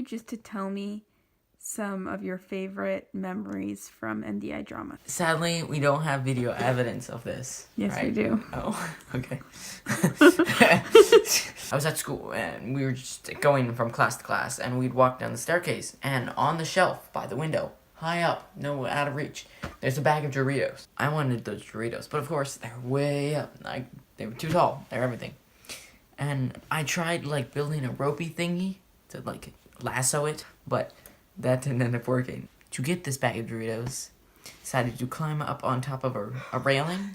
just to tell me some of your favorite memories from MDIDRAMA. Sadly, we don't have video evidence of this. Yes, right? we do. Oh, okay. I was at school and we were just going from class to class, and we'd walk down the staircase, and on the shelf by the window, high up, no, out of reach, there's a bag of Doritos. I wanted those Doritos, but of course they're way up. They were too tall. They're everything. And I tried like building a ropey thingy to like lasso it, but that didn't end up working. To get this bag of Doritos, decided to climb up on top of a railing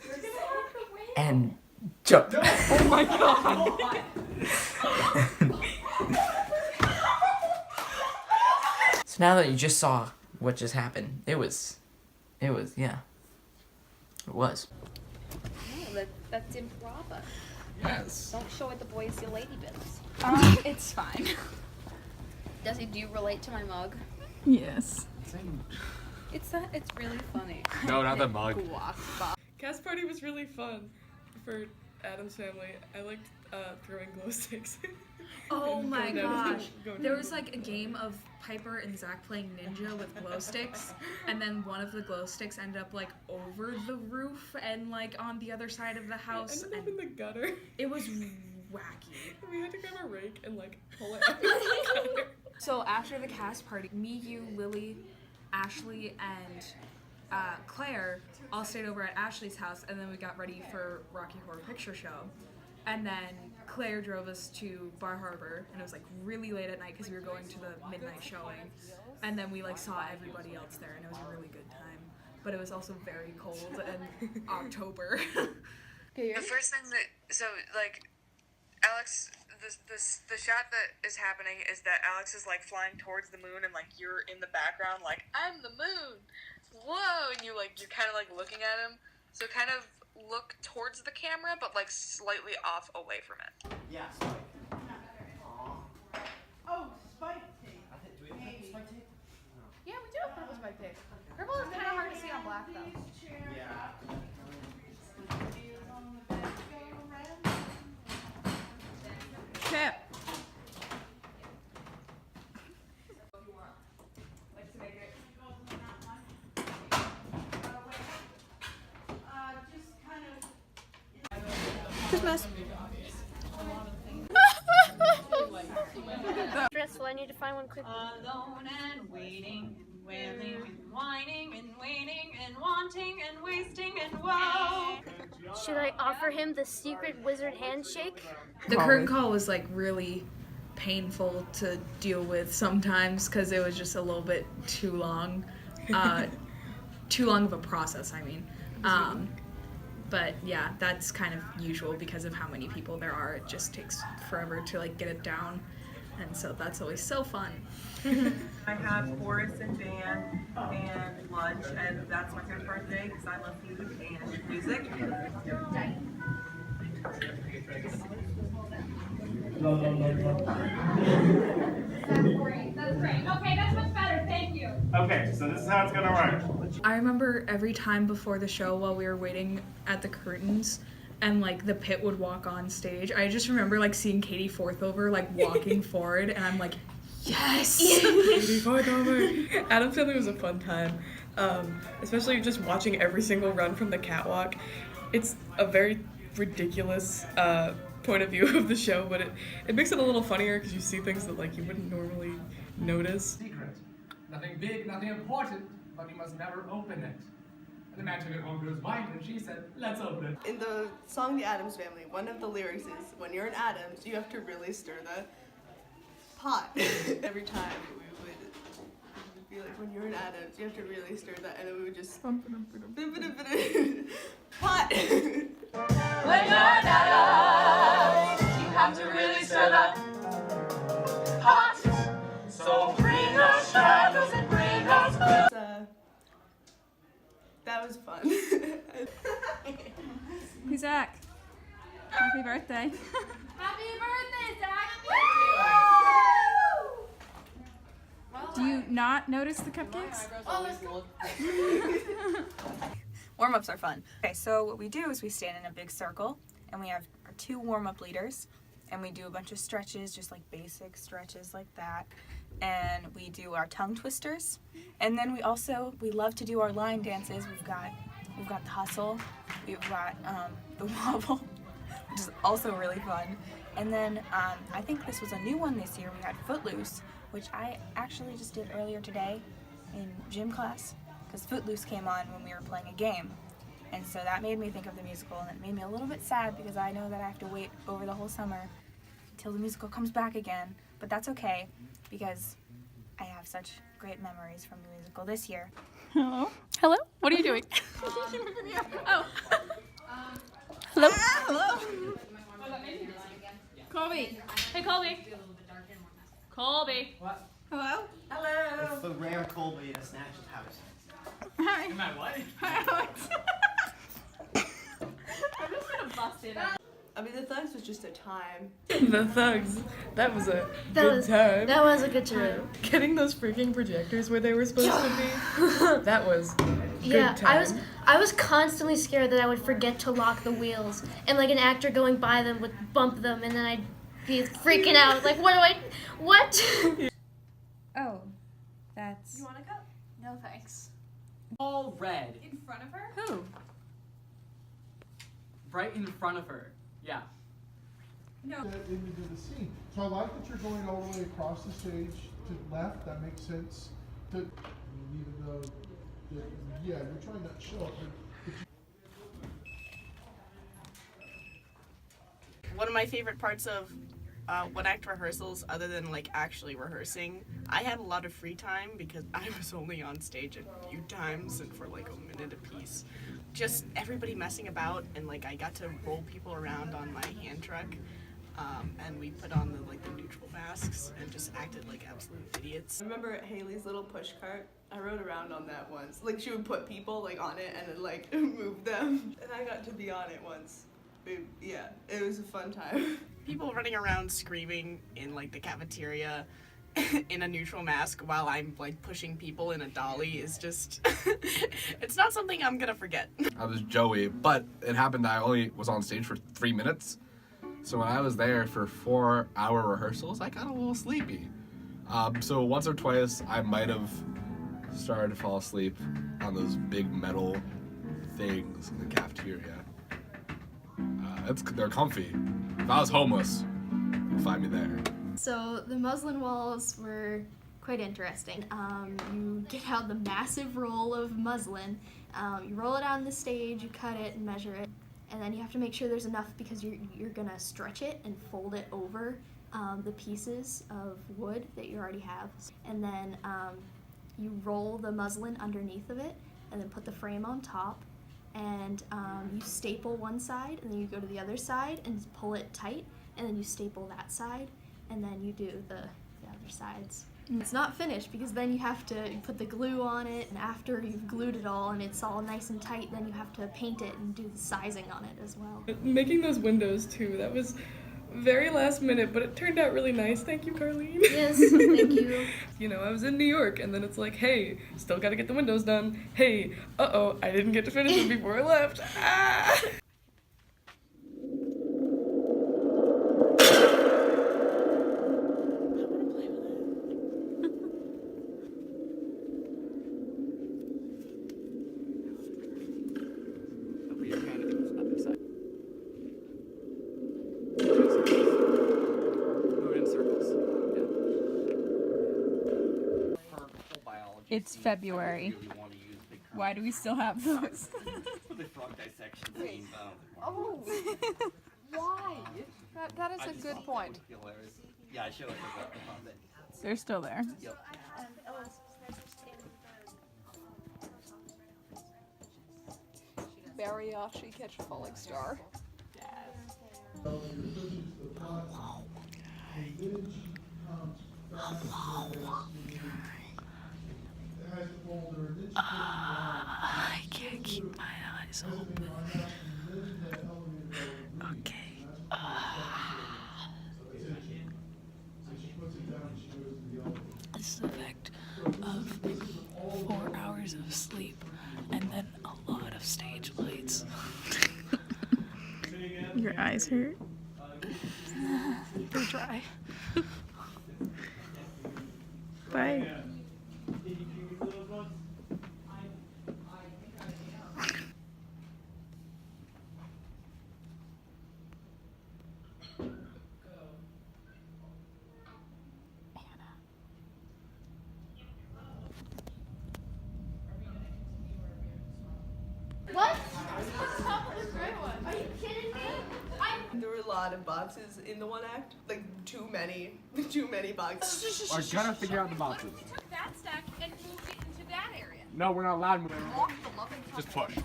and jump. Oh my god! So now that you just saw what just happened, it was, yeah. It was. No, that's improper. Yes. Don't show it the boys your lady bits. It's fine. Do you relate to my mug? Yes. It's really funny. No, not the mug. Cast party was really fun for Adam's family. I liked throwing glow sticks. Oh my Going down- gosh. going There down. was like a game of Piper and Zach playing ninja with glow sticks, and then one of the glow sticks ended up like over the roof and like on the other side of the house. Ended up And in the gutter. it was wacky. We had to grab a rake and like pull it out of the gutter. So after the cast party, me, you, Lily, Ashley, and Claire all stayed over at Ashley's house, and then we got ready for Rocky Horror Picture Show. And then Claire drove us to Bar Harbor, and it was like really late at night because we were going to the midnight showing. And then we like saw everybody else there, and it was a really good time. But it was also very cold and October. The first thing Alex, the shot that is happening is that Alex is like flying towards the moon, and like you're in the background like, I'm the moon, whoa, and you're kind of like looking at him, so kind of look towards the camera but like slightly off away from it. Yeah, Spike. Oh, spike tape. Do we have Spike tape? Yeah, we do have purple spike tape. Purple is kind of hard to see on black though. Yeah. Chip. Christmas. Stressful. I need to find one quick. Alone and waiting, and wailing, and whining, and waiting, and wanting, and wasting, and woe. Should I offer him the secret wizard handshake? The curtain call was like really painful to deal with sometimes because it was just a little bit too long. Too long of a process, I mean. But yeah, that's kind of usual because of how many people there are. It just takes forever to like get it down, and so that's always so fun. I have chorus and band and lunch, and that's my favorite birthday because I love food and music. That's great. Okay, that's much better. Thank you. Okay, so this is how it's gonna work. I remember every time before the show while we were waiting at the curtains and like the pit would walk on stage, I just remember like seeing Katie Forthover like walking forward, and I'm like, yes! Adam's family was a fun time, especially just watching every single run from the catwalk. It's a very ridiculous point of view of the show, but it makes it a little funnier because you see things that like you wouldn't normally notice. Secret. Nothing big, nothing important, but you must never open it. And the man took it home to his wife, and she said, let's open it. In the song The Addams Family, one of the lyrics is, when you're an Addams, you have to really stir the pot. Every time we would be like, when you're an Addams, you have to really stir that, and then we would just pot. When you're an Addams, you have to really stir that pot. So bring us shadows and bring us blue. That was fun. Hey, Zach. Happy birthday. Happy birthday, Zach! Do you not notice the cupcakes? Warm-ups are fun. Okay, so what we do is we stand in a big circle, and we have our two warm-up leaders, and we do a bunch of stretches, just like basic stretches like that. And we do our tongue twisters. And then we love to do our line dances. We've got the hustle, we've got the wobble, which is also really fun. And then I think this was a new one this year. We had Footloose, which I actually just did earlier today in gym class, because Footloose came on when we were playing a game. And so that made me think of the musical, and it made me a little bit sad because I know that I have to wait over the whole summer until the musical comes back again. But that's okay, because I have such great memories from the musical this year. Hello? Hello? What are you doing? Oh. Hello? Hello? Colby. Hey, Colby. Colby. What? Hello? It's the rare Colby in a snatched house. Hi. Am I what? Hi, Alex. I'm just gonna bust it out. I mean, the Thugs was just a time. The Thugs. That was a good time. That was a good time. Getting those freaking projectors where they were supposed to be. That was Yeah, good time. I was constantly scared that I would forget to lock the wheels, and like an actor going by them would bump them, and then I'd be freaking out. Like, what? Oh, that's... You want a cup? No thanks. All red. In front of her? Who? Right in front of her. Yeah. No. Into the scene. So I like that you're going all the way across the stage to the left. That makes sense. I mean, even though, yeah, you're trying not to show it, but One of my favorite parts of one act rehearsals, other than like actually rehearsing, I had a lot of free time because I was only on stage a few times and for like a minute apiece. Just everybody messing about, and like I got to roll people around on my hand truck, and we put on the neutral masks and just acted like absolute idiots. I remember Haley's little push cart. I rode around on that once. Like she would put people like on it and then like move them, and I got to be on it once. Yeah, it was a fun time. People running around screaming in like the cafeteria in a neutral mask while I'm like pushing people in a dolly is just it's not something I'm gonna forget. I was Joey, but it happened that I only was on stage for 3 minutes. So when I was there for 4-hour rehearsals, I got a little sleepy. So once or twice I might have started to fall asleep on those big metal things in the cafeteria. They're comfy. If I was homeless, you'd find me there. So the muslin walls were quite interesting. You get out the massive roll of muslin, you roll it on the stage, you cut it and measure it, and then you have to make sure there's enough because you're gonna stretch it and fold it over the pieces of wood that you already have. And then you roll the muslin underneath of it and then put the frame on top, and you staple one side and then you go to the other side and pull it tight, and then you staple that side, and then you do the other sides. It's not finished because then you have to put the glue on it, and after you've glued it all and it's all nice and tight, then you have to paint it and do the sizing on it as well. Making those windows too, that was very last minute, but it turned out really nice. Thank you, Carlene. Yes, thank you. You know, I was in New York, and then it's like, hey, still gotta get the windows done. Hey, uh-oh, I didn't get to finish it before I left. Ah! It's February. Why do we still have those? Oh, why? That is a good point. Yeah, I should have forgot about that. They're still there. Yep. Mariachi catch a falling star. I can't keep my eyes open. Okay. This is the effect of 4 hours of sleep and then a lot of stage lights. Your eyes hurt? dry. Bye. What? Are you kidding me? There were a lot of boxes in the one act, like too many boxes. We're gonna figure out the boxes. Took that stack and moved it into that area. No, we're not allowed to move. Just push.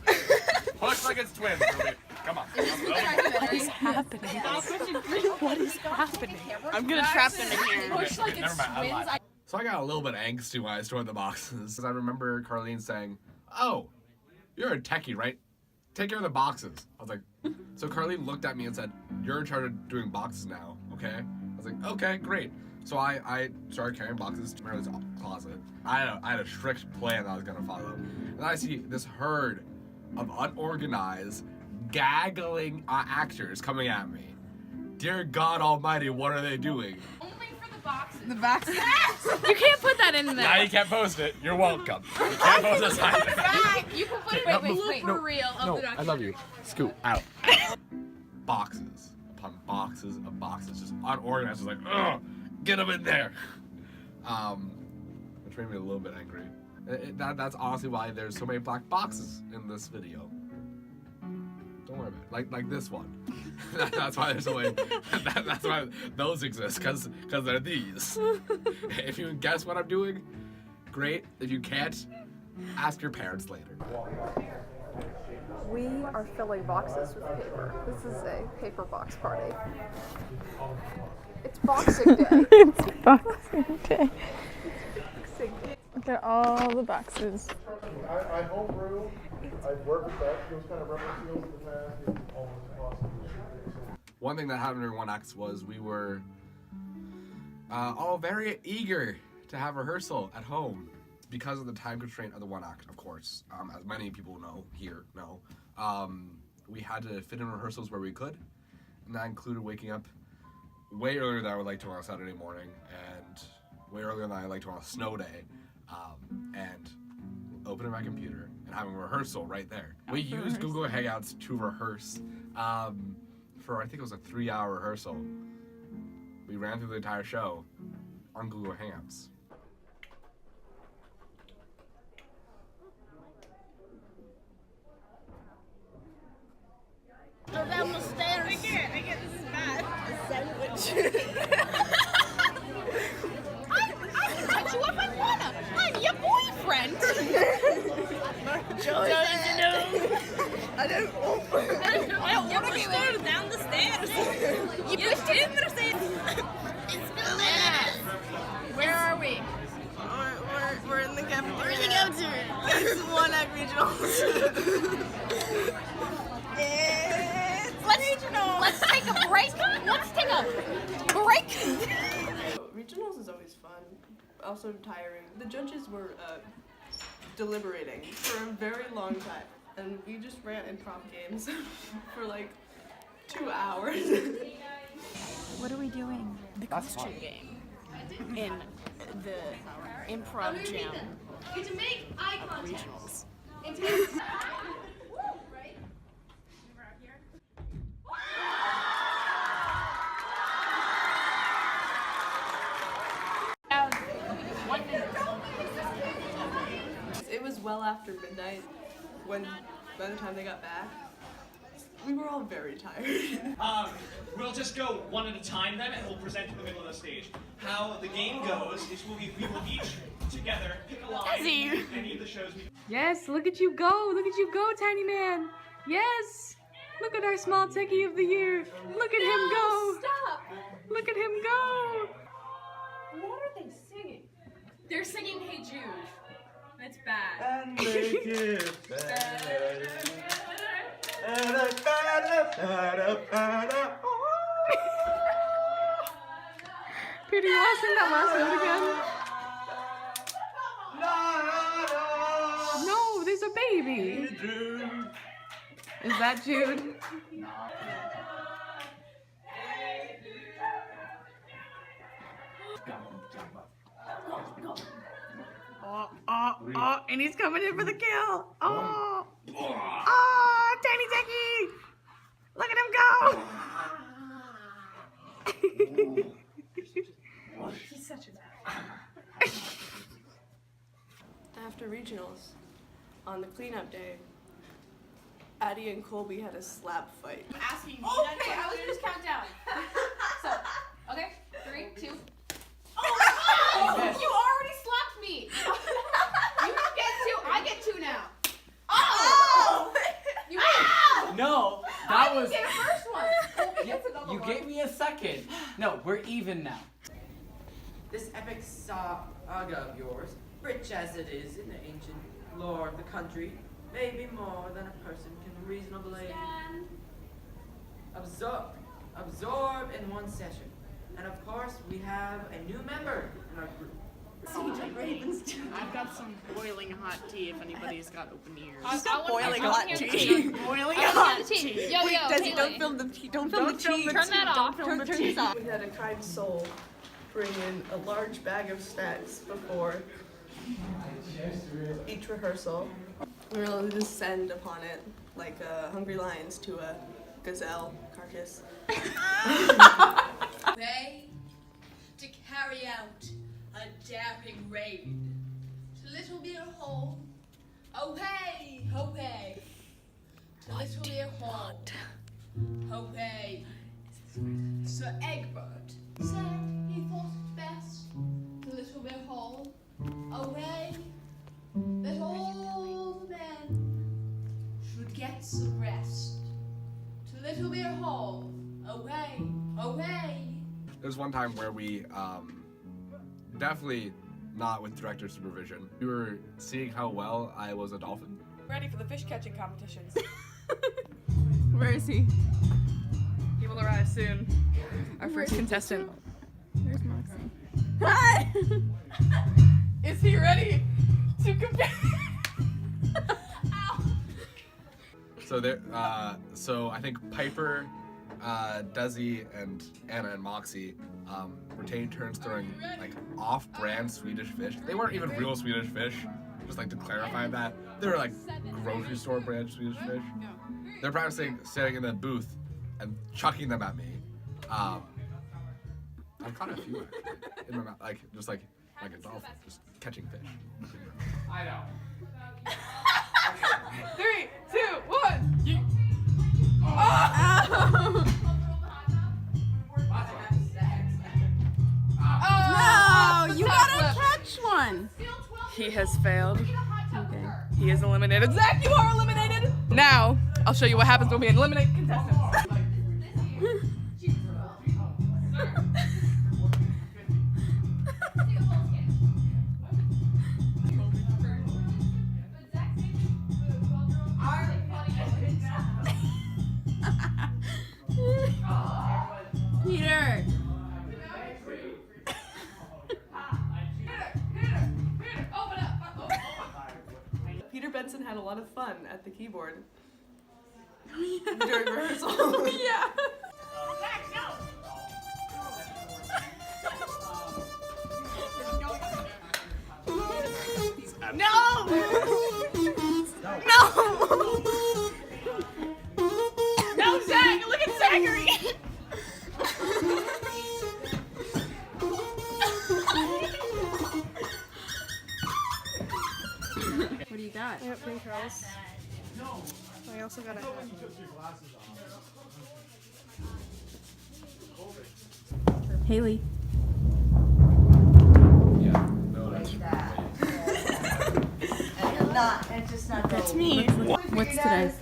Push like it's twins. Come on. What is happening? What is happening? I'm gonna trap them in here. Push like it's twins. So I got a little bit angsty when I stored the boxes. I remember Carlene saying, "Oh, you're a techie, right? Take care of the boxes." I was like, so Carlene looked at me and said, "You're in charge of doing boxes now, okay?" I was like, "Okay, great." So I started carrying boxes to Mary's closet. I had a strict plan that I was gonna follow. And I see this herd of unorganized, gaggling actors coming at me. Dear God Almighty, what are they doing? Only for the boxes. The boxes. You can't put that in there. Now you can't post it. You're welcome. You can't post this either. You can put it wait, for real of No, the documentary. I love you. Scoot out. Boxes upon boxes of boxes, just unorganized. Just like, ugh, get them in there. Which made me a little bit angry. That's honestly why there's so many black boxes in this video. Don't worry about it. Like this one. That's why there's so many. That's why those exist, because they're these. If you can guess what I'm doing, great. If you can't, ask your parents later. We are filling boxes with paper. This is a paper box party. It's Boxing Day. It's Boxing Day. Look at all the boxes. I homebrew. I've worked with that. Those kind of rubber seals in the past. It's almost impossible. One thing that happened during One Act was we were all very eager to have rehearsal at home because of the time constraint of the One Act, of course. As many people know. We had to fit in rehearsals where we could, and that included waking up way earlier than I would like to on a Saturday morning, and way earlier than I like to on a snow day, and opening my computer and having a rehearsal right there. We used Google Hangouts to rehearse for, I think it was a 3-hour rehearsal. We ran through the entire show on Google Hangouts. Go down the stairs. I can't, this is bad. A sandwich. I can touch you if I wanna. I'm your boyfriend. I don't want to be stairs down the stairs. You pushed it in the stairs. It's bananas. Where are we? We're in the cafeteria. We're in the cafeteria. It's One Act Regionals. Let's take a break. Let's take a break. Regionals is always fun, also tiring. The judges were deliberating for a very long time, and we just ran improv games for like 2 hours. What are we doing? The question game in the improv jam To make eye contact. regionals. It was well after midnight when, by the time they got back, we were all very tired. We'll just go one at a time then, and we'll present in the middle of the stage. How the game goes is we will each together pick a line in any of the shows we. Yes, look at you go. Look at you go, tiny man. Yes. Look at our small techie of the year. Look at him go. Stop! Look at him go. What are they singing? They're singing Hey Jude. That's bad. And make it better. Peter, you want to sing that last note again? No, there's a baby. Is that Jude? Oh, and he's coming in for the kill. Oh, Tiny Techie. Look at him go. He's such a After regionals, on the cleanup day, Addie and Colby had a slap fight. I'm asking you. Okay, I was gonna just count down. So, okay, 3, 2. Oh! You already slapped me. You don't get 2. I get 2 now. Oh! You win. No, I that didn't was. get a first one. Colby gets another You one. gave me a second. No, we're even now. This epic saga of yours, rich as it is in the ancient lore of the country, may be more than a person can reasonably absorb in one session. And of course, we have a new member in our group. I've got some boiling hot tea if anybody's got open ears. She's got boiling hot tea. Boiling hot tea. Yo, Wait, yo, Desi, Haley. don't film the tea. Don't film the tea. Turn that off. Turn this off. We had a kind soul bring in a large bag of snacks before each rehearsal. We were able to descend upon it like hungry lions to a gazelle carcass. Way to carry out a daring raid to Little Beer Hall. Away, away. To Little Beer Hall. Away. Sir Egbert said he thought it best to Little Beer Hall. Away. That all the men should get some rest. To Little Beer Hall. Away, away. There's one time where we, definitely not with director supervision. We were seeing how well I was a dolphin. Ready for the fish catching competitions. Where is he? He will arrive soon. Our first contestant. There's Moxie. Hi! Is he ready to compete? So there, so I think Piper, Desi, and Anna and Moxie retained turns throwing like off-brand Swedish fish. They weren't even real Swedish fish. Just like to clarify that, they were like grocery store brand Swedish fish. They're practicing sitting in the booth and chucking them at me. I've caught a few in my mouth, like just like a dolphin, just catching fish. I know. 3, 2, 1. You. Oh! No, you gotta catch one. He has failed. Okay. He is eliminated. Zach, you are eliminated. Now, I'll show you what happens when we eliminate contestants. Peter. Peter Benson had a lot of fun at the keyboard during rehearsal. Yeah. No! No! No, Zach! Look at Zachary! What do you got? I got pink curls. I also got a hat. Haley. That's me. What's today?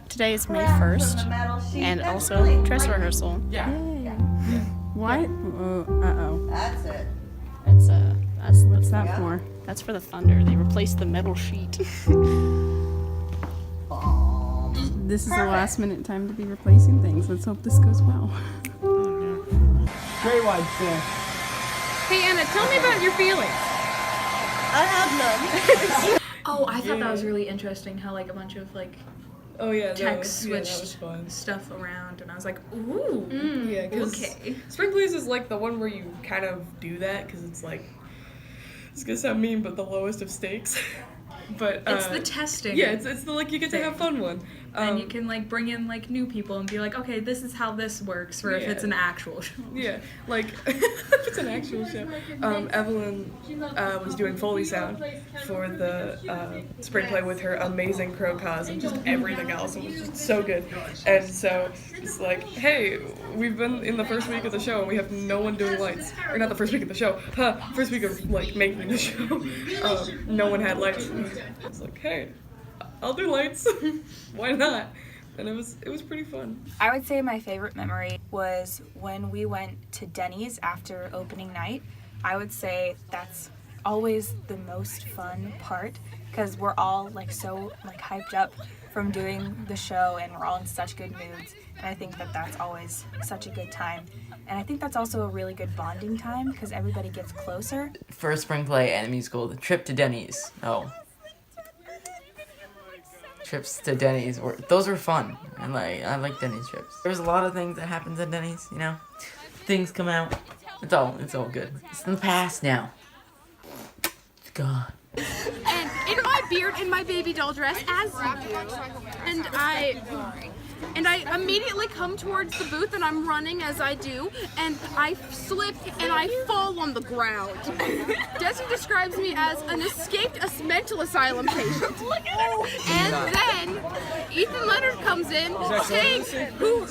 Today is May 1st, and also dress rehearsal. Yeah. What? Uh-oh. That's it. What's that for? That's for the thunder. They replaced the metal sheet. This is the last minute time to be replacing things. Let's hope this goes well. Great white fish. Hey Anna, tell me about your feelings. I have none. Oh, I thought that was really interesting how like a bunch of like Oh yeah, text that was switched fun. stuff around, and I was like, ooh, Yeah, because okay. Spring Plays is like the one where you kind of do that because it's like, it's gonna sound mean, but the lowest of stakes. But It's the testing. Yeah, it's the like you get to have fun one. And you can like bring in like new people and be like, okay, this is how this works, or if it's an actual show. Yeah, like if it's an actual show. Evelyn was doing Foley sound for the Spring Play with her amazing crow cause and just everything else. It was just so good. And so it's like, hey, we've been in the first week of the show and we have no one doing lights. Or not the first week of the show, first week of like making the show. No one had lights. It's like, hey, I'll do lights. Why not? And it was pretty fun. I would say my favorite memory was when we went to Denny's after opening night. I would say that's always the most fun part because we're all like so like hyped up from doing the show and we're all in such good moods. And I think that that's always such a good time. And I think that's also a really good bonding time because everybody gets closer. First Spring Play and musical, the trip to Denny's. Oh. Trips to Denny's those were fun. I like Denny's trips. There's a lot of things that happens at Denny's, you know. Things come out. It's all good. It's in the past now. It's gone. And in my beard and my baby doll dress, as you do, and I immediately come towards the booth and I'm running as I do, and I slip and I fall on the ground. Desi describes me as an escaped mental asylum patient. Look at her. And then Ethan Leonard comes in, saying who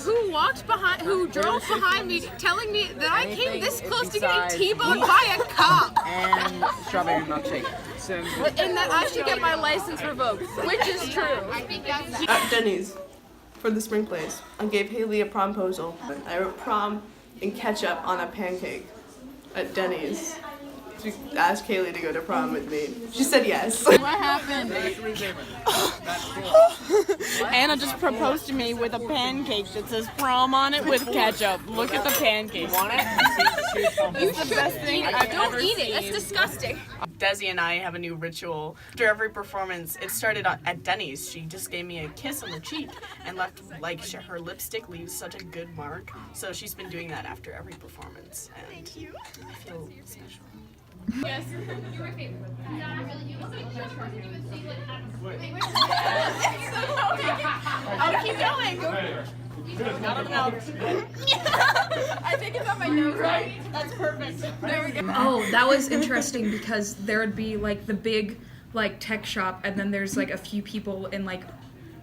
drove behind me, telling me that I came this close to getting T-boned by a cop. And strawberry milkshake. And that I should get my license revoked, which is true. At Denny's, for the Spring Plays, I gave Haley a promposal. I wrote prom and ketchup on a pancake at Denny's. To ask Haley to go to prom with me. She said yes. What happened? Anna just proposed to me with a pancake that says prom on it with ketchup. Look at the pancake. Want it? It's the best thing I've ever seen. Don't eat it. That's disgusting. Desi and I have a new ritual. After every performance, it started at Denny's. She just gave me a kiss on the cheek and left, like, her lipstick leaves such a good mark. So she's been doing that after every performance. And thank you. I feel special. Yes, you're my favorite. Oh, keep going. Not on the mouth. I think it's on my nose, right? That's perfect. There we go. Oh, that was interesting because there would be like the big like tech shop, and then there's like a few people in like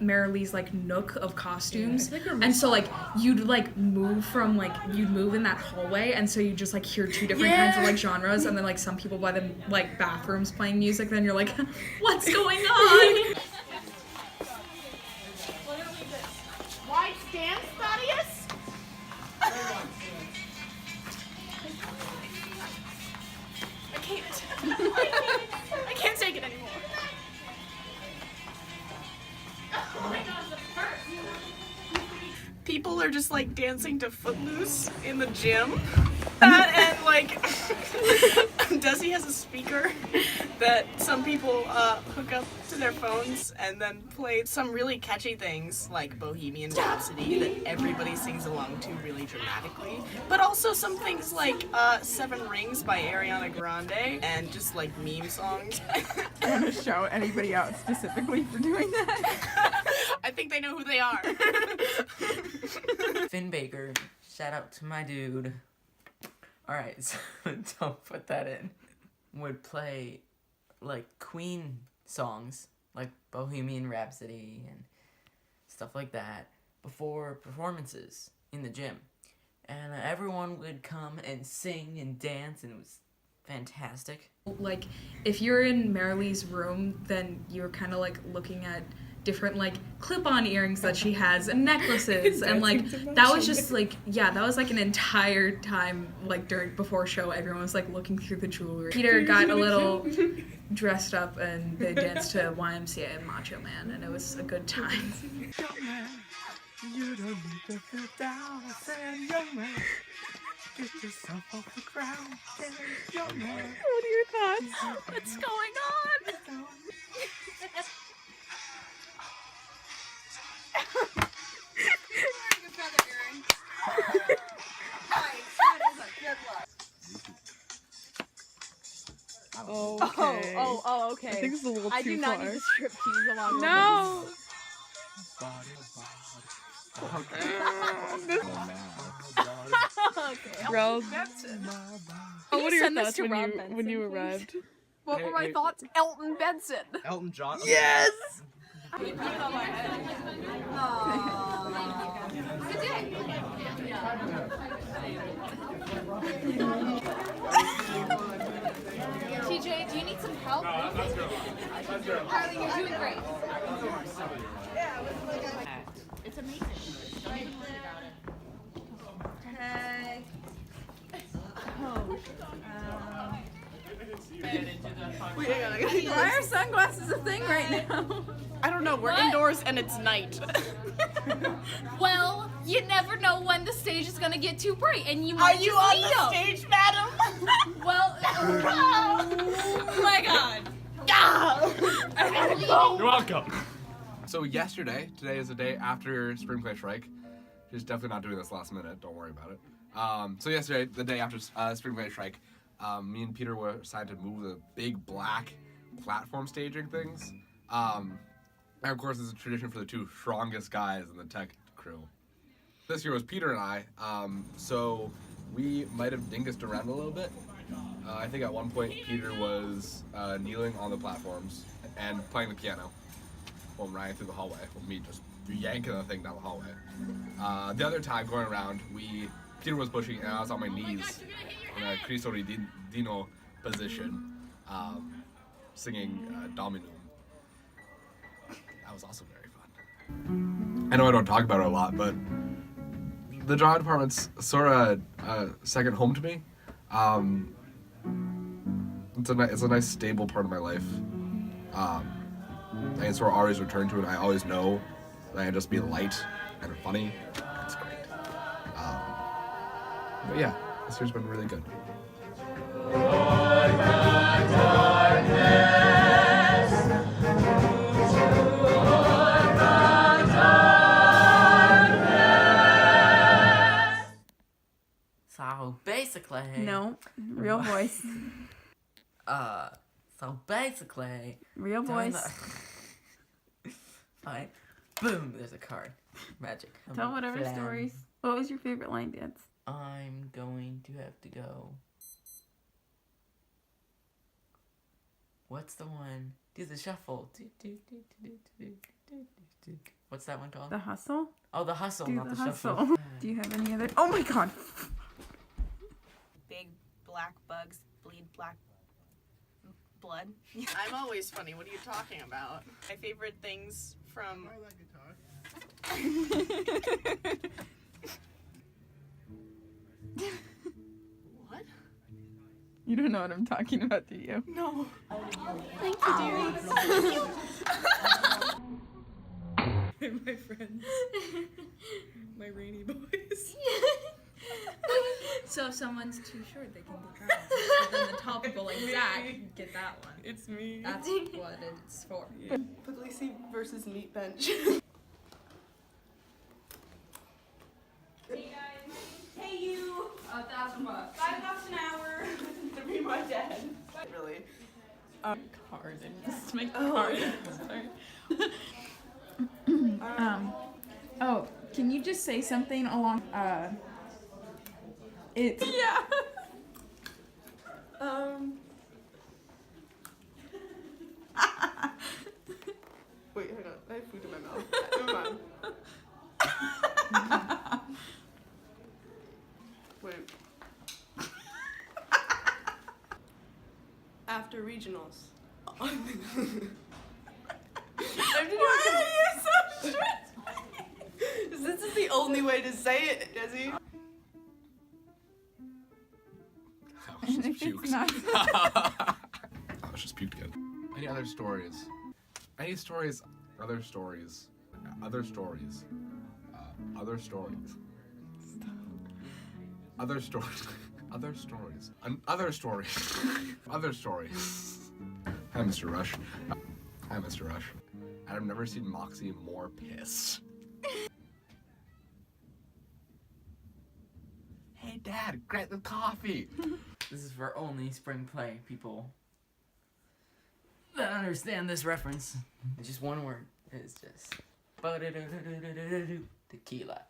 Marilee's like nook of costumes, and so like you'd like move in that hallway, and so you just like hear two different kinds of like genres, and then like some people by the like bathrooms playing music, then you're like, what's going on? Wide stance, Thaddeus? I can't. I can't take it anymore. Oh my god, the first. People are just like dancing to Footloose in the gym. That and like Desi has a speaker that some people hook up to their phones and then play some really catchy things like Bohemian Rhapsody that everybody sings along to really dramatically, but also some things like Seven Rings by Ariana Grande and just like meme songs. I want to shout anybody out specifically for doing that. I think they know who they are. Finn Baker, shout out to my dude. Alright, so don't put that in. Would play like Queen songs, like Bohemian Rhapsody and stuff like that, before performances in the gym. And everyone would come and sing and dance, and it was fantastic. Like, if you're in Marilee's room, then you're kind of like looking at different like clip-on earrings that she has and necklaces and like that was just like that was like an entire time like before show everyone was like looking through the jewelry. Peter got a little dressed up and they danced to YMCA and Macho Man, and it was a good time. Young man, you don't need to feel down. I said, young man, get yourself off the ground. Young man. What are your thoughts? What's going on? Okay. Oh, okay. I think it's a little I too do not far. need to strip tease along with No. Okay. Rel, Benson. what are your Send this thoughts to when Rob you Benson, arrived? What were my thoughts? Elton Benson. Elton John. Yes! TJ, do you need some help? Let's go. Harley, you're doing great. It's amazing. Don't even worry about it. Hey. Wait, hang on, I gotta Why are sunglasses a thing right now? I don't know, we're indoors and it's night. Well, you never know when the stage is gonna get too bright, and you Are might you just on need the 'em. stage, madam? Well, Oh my god. You're welcome. So today is the day after Spring Play Strike. She's definitely not doing this last minute. Don't worry about it. So yesterday, the day after Spring Play Strike, me and Peter were assigned to move the big black platform staging things. And of course, it's a tradition for the two strongest guys in the tech crew. This year was Peter and I, so we might have dingussed around a little bit. I think at one point Peter was kneeling on the platforms and playing the piano while Ryan through the hallway, with me just yanking the thing down the hallway. The other time going around, Peter was pushing and I was on my knees in a Cristo Dino position, singing Dominum. That was also very fun. I know I don't talk about it a lot, but the drama department's sort of second home to me. It's a nice stable part of my life. I can sort of always return to it. I always know that I can just be light and funny. It's great. But yeah, this year's been really good. So basically. No, real voice. So basically. Real during voice. Fine. Boom, there's a card. Magic. Tell whatever Flam. stories. What was your favorite line dance? I'm going to have to go. What's the one? Do the shuffle. What's that one called? The hustle? Oh, the hustle, Do not the the hustle. shuffle. Do you have any other? Oh my god! Big black bugs bleed black blood. I'm always funny. What are you talking about? My favorite things from. What? You don't know what I'm talking about, do you? No. Thank you, dearie. My friends. My rainy boys. So if someone's too short, they can be drowned. But then the tall people like Zach can get that one. It's me. That's what it's for. Puglisi versus Meat Bench. Hey guys. Hey you. $1,000. $5 an hour to be my dad. Really? Card and just make Oh. card. Oh, can you just say something along, it's... Yeah. Wait, hang on. I have food in my mouth. Never mind. Wait. After regionals. Why are you so strict? This is the only way to say it, Desi. That was just puked. That was just puked again. Any other stories? Any stories? Other stories? Other stories? Other stories? Other stories? Other stories? Other stories? Other stories? Hi, Mr. Rush. Hi, Mr. Rush. I've never seen Moxie more pissed. Dad, get the coffee. This is for only spring play people that understand this reference. It's just one word. It's just tequila.